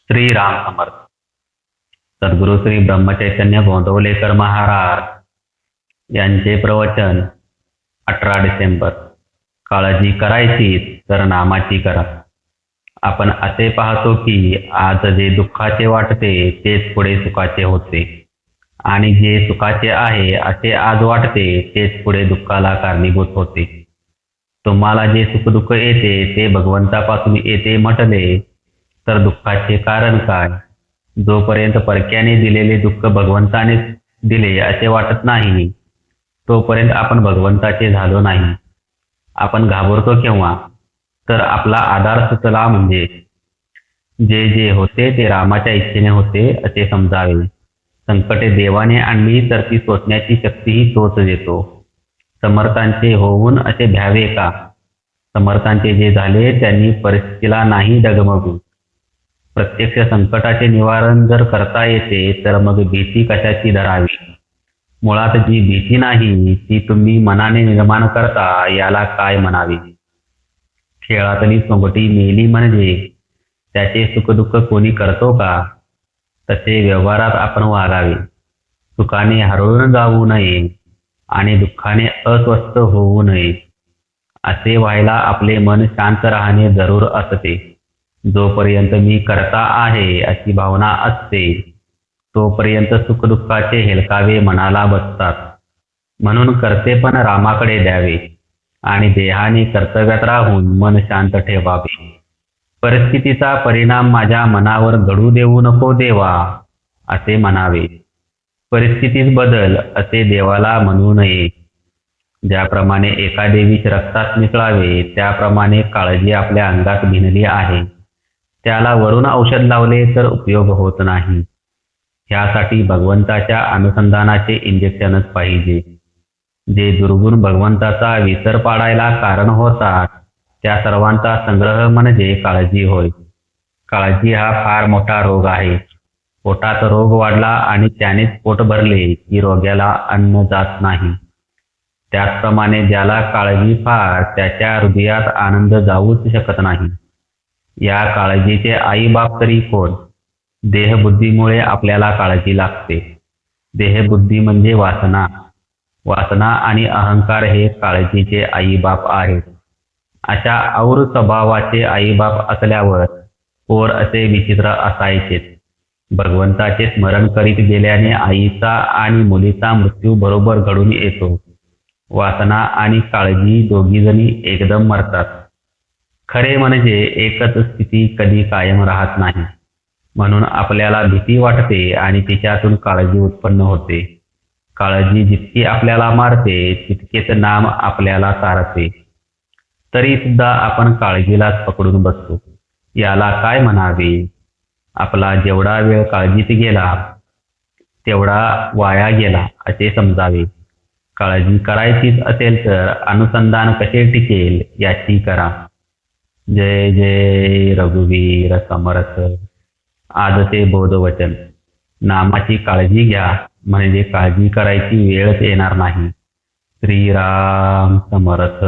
श्री राम समर्थ. सद्गुरु श्री ब्रह्मचैतन्य गोंदवलेकर महाराज यांचे प्रवचन 18 डिसेंबर. काळजी करायची तर नामाची करा. आपण असे पाहतो की आज जे दुःखाचे वाटते तेच पुढे सुखाचे होते, आणि जे सुखाचे आहे असे आज वाटते तेच पुढे दुःखाला कारणीभूत होते. तुम्हाला जे सुखदुःख येते ते भगवंतापासून येते म्हटले तर दुःखाचे कारण काय? जोपर्यंत परक्याने दिलेले दुःख भगवंताने दिले असे वाटत नाही तोपर्यंत आपण भगवंताचे झालो नाही. आपण घाबरतो केव्हा? तर आपला आधार सुचला म्हणजे जे जे होते ते रामाच्या इच्छेने होते असे समजावे. संकटे देवाने आणली तर ती सोसण्याची शक्तीही तोच देतो. समर्थांचे होऊन असे भ्यावे का? समर्थांचे जे झाले त्यांनी परिस्थितीला नाही डगमगू. प्रत्यक्ष संकटाचे निवारण जर करता येते तर मग भीती कशाची धरावी? मुळात जी भीती नाही ती तुम्ही मनाने निर्माण करता याला काय म्हणावे? खेळातली सोंगटी मेली म्हणजे त्याचे सुखदुःख कोणी करतो का? तसे व्यवहारात आपण वागावे. सुखाने हरवून जाऊ नये आणि दुःखाने अस्वस्थ होऊ नये. असे व्हायला आपले मन शांत राहणे जरूर असते. जोपर्यंत मी करता आहे अशी भावना असते तोपर्यंत सुखदुःखाचे हेलकावे मनाला बसतात. म्हणून कर्तेपण रामाकडे द्यावे आणि देहाने कर्तव्यात राहून मन शांत ठेवावे. परिस्थितीचा परिणाम माझ्या मनावर घडू देऊ नको देवा असे म्हणावे. परिस्थितीत बदल असे देवाला म्हणू नये. ज्याप्रमाणे एका देवीस रक्तात मिसळावे त्याप्रमाणे काळजी आपल्या अंगात भिनली आहे. त्याला वरून औषध लावले तर उपयोग होत नाही. ह्यासाठी भगवंताच्या अनुसंधानाचे इंजेक्शनच पाहिजे. जे दुर्गुण भगवंताचा विसर पाडायला कारण होतात त्या सर्वांचा संग्रह म्हणजे काळजी होय. काळजी हा फार मोठा रोग आहे. पोटात रोग वाढला आणि त्यानेच पोट भरले की रोग्याला अन्न जात नाही. त्याचप्रमाणे ज्याला काळजी फार त्याच्या हृदयात आनंद जाऊच शकत नाही. या काळजीचे आई बाप तरी कोण? देहबुद्धीमुळे आपल्याला काळजी लागते. देहबुद्धी म्हणजे वासना. वासना आणि अहंकार हे काळजीचे आई बाप आहेत. अशा और स्वभावाचे आई बाप असल्यावर पोर असे विचित्र असायचेच. भगवंताचे स्मरण करीत गेल्याने आईचा आणि मुलीचा मृत्यू बरोबर घडून येतो. वासना आणि काळजी दोघीजणी एकदम मरतात. खरे म्हणजे एकच स्थिती कधी कायम राहत नाही. म्हणून आपल्याला भीती वाटते आणि तिच्यातून काळजी उत्पन्न होते. काळजी जितकी आपल्याला मारते तितकेच नाम आपल्याला तारते. तरी सुद्धा आपण काळजीलाच पकडून बसतो. याला काय म्हणावे? आपला जेवढा वेळ काळजीत गेला तेवढा वाया गेला असे समजावे. काळजी करायचीच असेल तर अनुसंधान कसे टिकेल याची करा. जय जय रघुवीर समर्थ. आजचे बोधवचन. नामाची काळजी घ्या म्हणजे काळजी करायची वेळच येणार नाही. श्रीराम समर्थ.